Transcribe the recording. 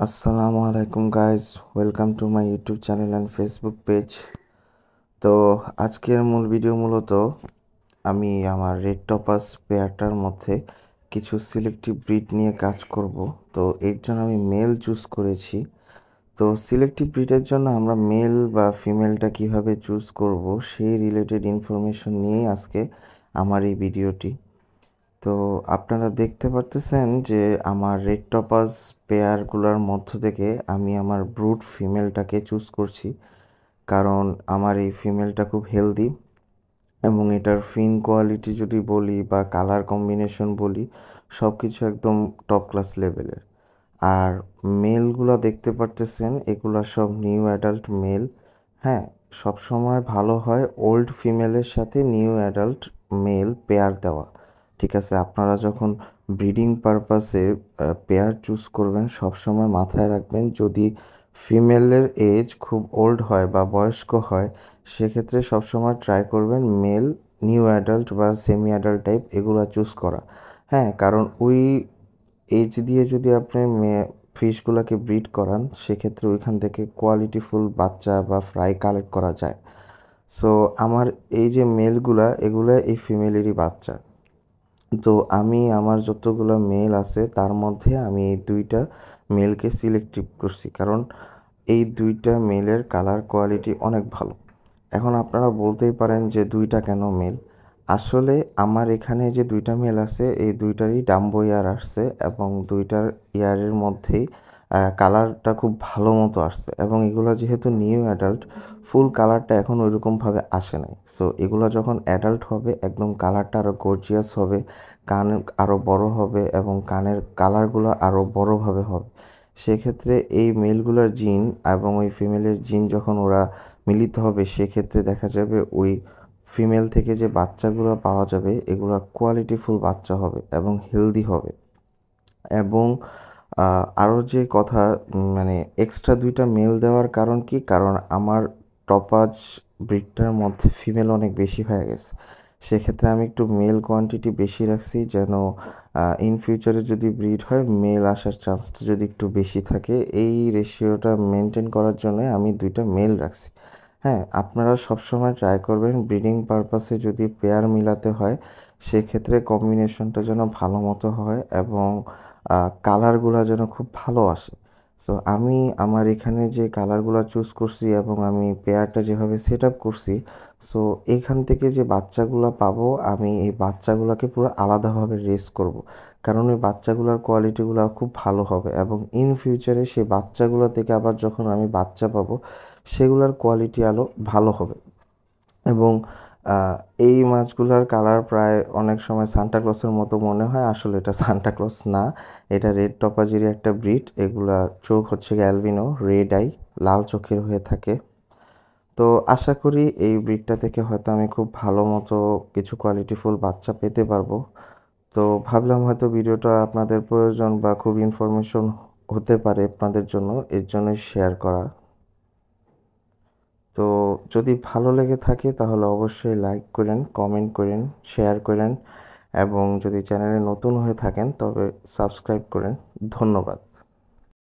আসসালামু আলাইকুম guys, welcome to my YouTube channel and Facebook page. তো আজকের মূল ভিডিও মূলত আমি আমার রেড টপাস পেয়ারটার মধ্যে কিছু সিলেক্টিভ ব্রিড নিয়ে কাজ করব। তো এর জন্য আমি মেল চুজ করেছি। তো সিলেক্টিভ ব্রিডের জন্য আমরা মেল বা ফিমেলটা কিভাবে চুজ করব সেই রিলেটেড ইনফরমেশন নিয়েই আজকে আমার এই ভিডিওটি। তো আপনারা দেখতে পারতেছেন যে আমার রেড টপাস পেয়ারগুলোর মধ্য থেকে আমি আমার ব্রুড ফিমেলটাকে চুজ করছি, কারণ আমার এই ফিমেলটা খুব হেলদি এবং এটার ফিন কোয়ালিটি যদি বলি বা কালার কম্বিনেশন বলি, সব কিছু একদম টপ ক্লাস লেভেলের। আর মেলগুলো দেখতে পারতেছেন, এগুলো সব নিউ অ্যাডাল্ট মেল। হ্যাঁ, সবসময় ভালো হয় ওল্ড ফিমেলের সাথে নিউ অ্যাডাল্ট মেল পেয়ার দেওয়া। ঠিক আছে, আপনারা যখন ব্রিডিং পারপাসে পেয়ার চুজ করবেন সবসময় মাথায় রাখবেন, যদি ফিমেলের এজ খুব ওল্ড হয় বা বয়স্ক হয় সেক্ষেত্রে সবসময় ট্রাই করবেন মেল নিউ অ্যাডাল্ট বা সেমি অ্যাডাল্ট টাইপ এগুলো চুজ করা। হ্যাঁ, কারণ ওই এজ দিয়ে যদি আপনি ফিশগুলোকে ব্রিড করান সেক্ষেত্রে ওইখান থেকে কোয়ালিটিফুল বাচ্চা বা ফ্রাই কালেক্ট করা যায়। সো আমার এই যে মেলগুলা এগুলা এই ফিমেলেরই বাচ্চা। তো আমি আমার যতগুলো মেল আছে তার মধ্যে আমি এই দুইটা মেলকে সিলেক্টিভ করছি, কারণ এই দুইটা মেলের কালার কোয়ালিটি অনেক ভালো। এখন আপনারা বলতেই পারেন যে দুইটা কেন মেল। আসলে আমার এখানে যে দুইটা মেল আছে এই দুইটারই ডাম্বো ইয়ার আসছে এবং দুইটার ইয়ারের মধ্যেই কালারটা খুব ভালো মতো আসছে, এবং এগুলো যেহেতু নিউ অ্যাডাল্ট ফুল কালারটা এখন ওইরকমভাবে আসে নাই। সো এগুলো যখন অ্যাডাল্ট হবে একদম কালারটা আরও গর্জিয়াস হবে, কান আরও বড় হবে এবং কানের কালারগুলো আরও বড়োভাবে হবে। সেক্ষেত্রে এই মেলগুলোর জিন এবং ওই ফিমেলের জিন যখন ওরা মিলিত হবে সেক্ষেত্রে দেখা যাবে ওই ফিমেল থেকে যে বাচ্চাগুলো পাওয়া যাবে এগুলো কোয়ালিটিফুল বাচ্চা হবে এবং হেলদি হবে। এবং আরও যে কথা, মানে এক্সট্রা দুইটা মেল দেওয়ার কারণ কি, কারণ আমার টপাজ ব্রিডটার মধ্যে ফিমেল অনেক বেশি হয়ে গেছে। সেক্ষেত্রে আমি একটু মেল কোয়ান্টিটি বেশি রাখছি, যেন ইন ফিউচারে যদি ব্রিড হয় মেল আসার চান্সটা যদি একটু বেশি থাকে। এই রেশিওটা মেনটেন করার জন্য আমি দুইটা মেল রাখছি। হ্যাঁ, আপনারা সবসময় ট্রাই করবেন ব্রিডিং পারপাসে যদি পেয়ার মিলাতে হয় সেক্ষেত্রে কম্বিনেশনটা যেন ভালো মতো হয় এবং কালারগুলো যেন খুব ভালো আসে। সো আমি আমার এখানে যে কালারগুলো চুজ করছি এবং আমি পেয়ারটা যেভাবে সেট আপ করছি, সো এইখান থেকে যে বাচ্চাগুলো পাবো আমি এই বাচ্চাগুলোকে পুরো আলাদাভাবে রেস করব, কারণ ওই বাচ্চাগুলোর কোয়ালিটিগুলো খুব ভালো হবে এবং ইন ফিউচারে সেই বাচ্চাগুলো থেকে আবার যখন আমি বাচ্চা পাবো সেগুলোর কোয়ালিটি আরও ভালো হবে। এবং এই মাছগুলার কালার প্রায় অনেক সময় সান্টা ক্লসের মতো মনে হয়, আসলে এটা সান্টা ক্লস না, এটা রেড টপাজেরই একটা ব্রিড। এগুলার চোখ হচ্ছে অ্যালবিনো রেড আই, লাল চোখের হয়ে থাকে। তো আশা করি এই ব্রিডটা থেকে হয়তো আমি খুব ভালো মতো কিছু কোয়ালিটিফুল বাচ্চা পেতে পারবো। তো ভাবলাম হয়তো ভিডিওটা আপনাদের প্রয়োজন বা খুব ইনফরমেশন হতে পারে আপনাদের জন্য, এর জন্যই শেয়ার করা। তো যদি ভালো লেগে থাকে তাহলে অবশ্যই লাইক করেন, কমেন্ট করেন, শেয়ার করেন এবং যদি চ্যানেলে নতুন হয়ে থাকেন তবে সাবস্ক্রাইব করেন। ধন্যবাদ।